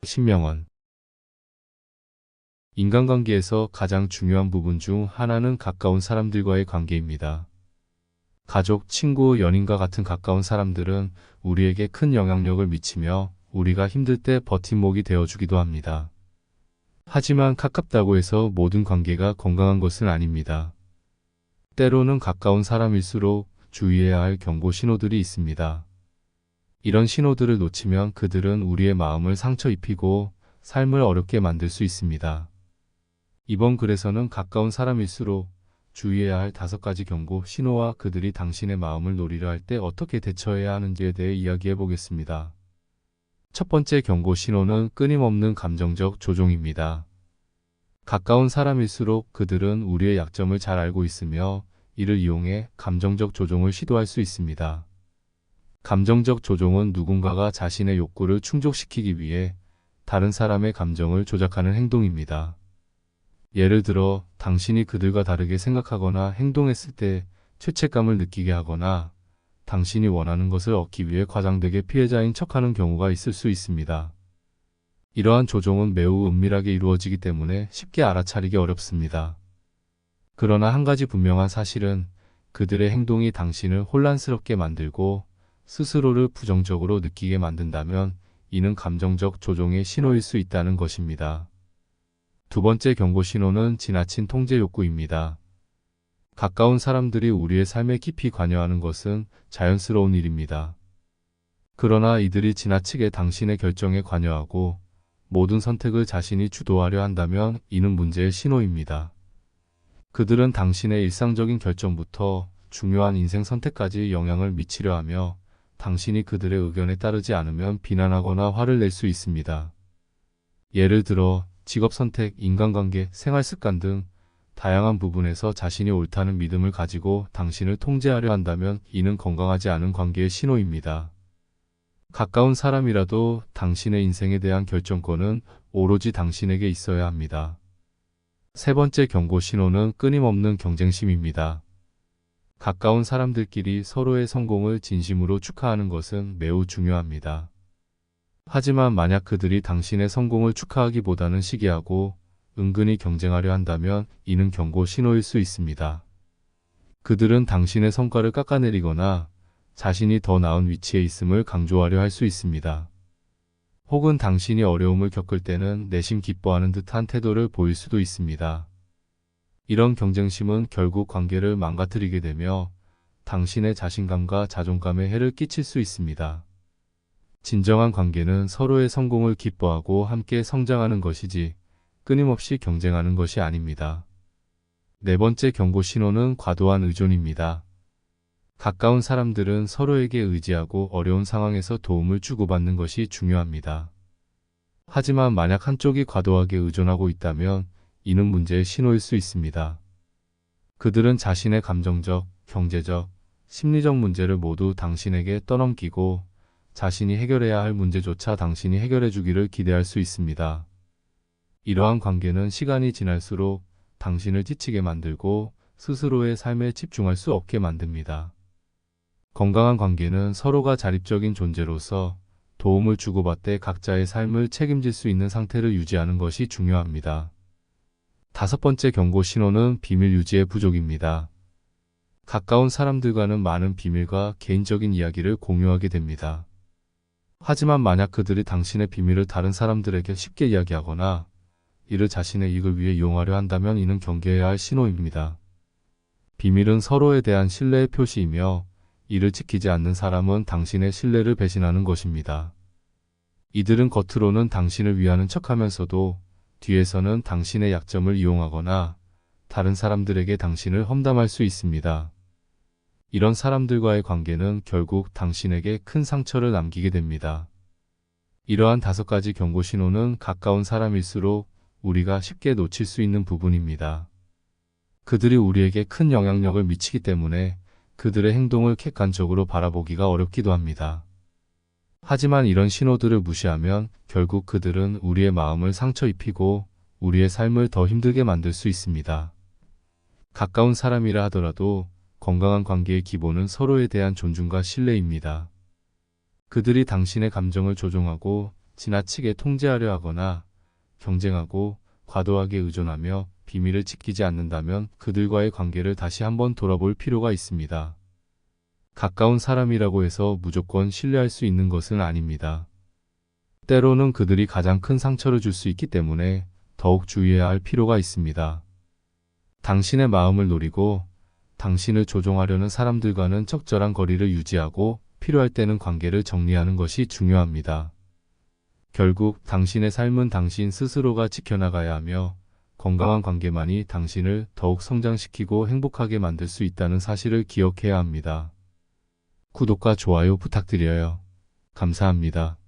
신명원. 인간관계에서 가장 중요한 부분 중 하나는 가까운 사람들과의 관계입니다. 가족, 친구, 연인과 같은 가까운 사람들은 우리에게 큰 영향력을 미치며 우리가 힘들 때 버팀목이 되어주기도 합니다. 하지만 가깝다고 해서 모든 관계가 건강한 것은 아닙니다. 때로는 가까운 사람일수록 주의해야 할 경고 신호들이 있습니다. 이런 신호들을 놓치면 그들은 우리의 마음을 상처 입히고 삶을 어렵게 만들 수 있습니다. 이번 글에서는 가까운 사람일수록 주의해야 할 5가지 경고 신호와 그들이 당신의 마음을 노리려 할 때 어떻게 대처해야 하는지에 대해 이야기해 보겠습니다. 첫 번째 경고 신호는 끊임없는 감정적 조종입니다. 가까운 사람일수록 그들은 우리의 약점을 잘 알고 있으며 이를 이용해 감정적 조종을 시도할 수 있습니다. 감정적 조종은 누군가가 자신의 욕구를 충족시키기 위해 다른 사람의 감정을 조작하는 행동입니다. 예를 들어, 당신이 그들과 다르게 생각하거나 행동했을 때 죄책감을 느끼게 하거나 당신이 원하는 것을 얻기 위해 과장되게 피해자인 척하는 경우가 있을 수 있습니다. 이러한 조종은 매우 은밀하게 이루어지기 때문에 쉽게 알아차리기 어렵습니다. 그러나 한 가지 분명한 사실은 그들의 행동이 당신을 혼란스럽게 만들고 스스로를 부정적으로 느끼게 만든다면 이는 감정적 조종의 신호일 수 있다는 것입니다. 두 번째 경고 신호는 지나친 통제 욕구입니다. 가까운 사람들이 우리의 삶에 깊이 관여하는 것은 자연스러운 일입니다. 그러나 이들이 지나치게 당신의 결정에 관여하고 모든 선택을 자신이 주도하려 한다면 이는 문제의 신호입니다. 그들은 당신의 일상적인 결정부터 중요한 인생 선택까지 영향을 미치려 하며 당신이 그들의 의견에 따르지 않으면 비난하거나 화를 낼 수 있습니다. 예를 들어 직업 선택, 인간관계, 생활 습관 등 다양한 부분에서 자신이 옳다는 믿음을 가지고 당신을 통제하려 한다면 이는 건강하지 않은 관계의 신호입니다. 가까운 사람이라도 당신의 인생에 대한 결정권은 오로지 당신에게 있어야 합니다. 세 번째 경고 신호는 끊임없는 경쟁심입니다. 가까운 사람들끼리 서로의 성공을 진심으로 축하하는 것은 매우 중요합니다. 하지만 만약 그들이 당신의 성공을 축하하기보다는 시기하고 은근히 경쟁하려 한다면 이는 경고 신호일 수 있습니다. 그들은 당신의 성과를 깎아내리거나 자신이 더 나은 위치에 있음을 강조하려 할 수 있습니다. 혹은 당신이 어려움을 겪을 때는 내심 기뻐하는 듯한 태도를 보일 수도 있습니다. 이런 경쟁심은 결국 관계를 망가뜨리게 되며 당신의 자신감과 자존감에 해를 끼칠 수 있습니다. 진정한 관계는 서로의 성공을 기뻐하고 함께 성장하는 것이지 끊임없이 경쟁하는 것이 아닙니다. 네 번째 경고 신호는 과도한 의존입니다. 가까운 사람들은 서로에게 의지하고 어려운 상황에서 도움을 주고받는 것이 중요합니다. 하지만 만약 한쪽이 과도하게 의존하고 있다면 이는 문제의 신호일 수 있습니다. 그들은 자신의 감정적, 경제적, 심리적 문제를 모두 당신에게 떠넘기고 자신이 해결해야 할 문제조차 당신이 해결해 주기를 기대할 수 있습니다. 이러한 관계는 시간이 지날수록 당신을 지치게 만들고 스스로의 삶에 집중할 수 없게 만듭니다. 건강한 관계는 서로가 자립적인 존재로서 도움을 주고받되 각자의 삶을 책임질 수 있는 상태를 유지하는 것이 중요합니다. 5번째 경고 신호는 비밀 유지의 부족입니다. 가까운 사람들과는 많은 비밀과 개인적인 이야기를 공유하게 됩니다. 하지만 만약 그들이 당신의 비밀을 다른 사람들에게 쉽게 이야기하거나 이를 자신의 이익을 위해 이용하려 한다면 이는 경계해야 할 신호입니다. 비밀은 서로에 대한 신뢰의 표시이며 이를 지키지 않는 사람은 당신의 신뢰를 배신하는 것입니다. 이들은 겉으로는 당신을 위하는 척하면서도 뒤에서는 당신의 약점을 이용하거나 다른 사람들에게 당신을 험담할 수 있습니다. 이런 사람들과의 관계는 결국 당신에게 큰 상처를 남기게 됩니다. 이러한 5가지 경고 신호는 가까운 사람일수록 우리가 쉽게 놓칠 수 있는 부분입니다. 그들이 우리에게 큰 영향력을 미치기 때문에 그들의 행동을 객관적으로 바라보기가 어렵기도 합니다. 하지만 이런 신호들을 무시하면 결국 그들은 우리의 마음을 상처 입히고 우리의 삶을 더 힘들게 만들 수 있습니다. 가까운 사람이라 하더라도 건강한 관계의 기본은 서로에 대한 존중과 신뢰입니다. 그들이 당신의 감정을 조종하고 지나치게 통제하려 하거나 경쟁하고 과도하게 의존하며 비밀을 지키지 않는다면 그들과의 관계를 다시 한번 돌아볼 필요가 있습니다. 가까운 사람이라고 해서 무조건 신뢰할 수 있는 것은 아닙니다. 때로는 그들이 가장 큰 상처를 줄 수 있기 때문에 더욱 주의해야 할 필요가 있습니다. 당신의 마음을 노리고 당신을 조종하려는 사람들과는 적절한 거리를 유지하고 필요할 때는 관계를 정리하는 것이 중요합니다. 결국 당신의 삶은 당신 스스로가 지켜나가야 하며 건강한 관계만이 당신을 더욱 성장시키고 행복하게 만들 수 있다는 사실을 기억해야 합니다. 구독과 좋아요 부탁드려요. 감사합니다.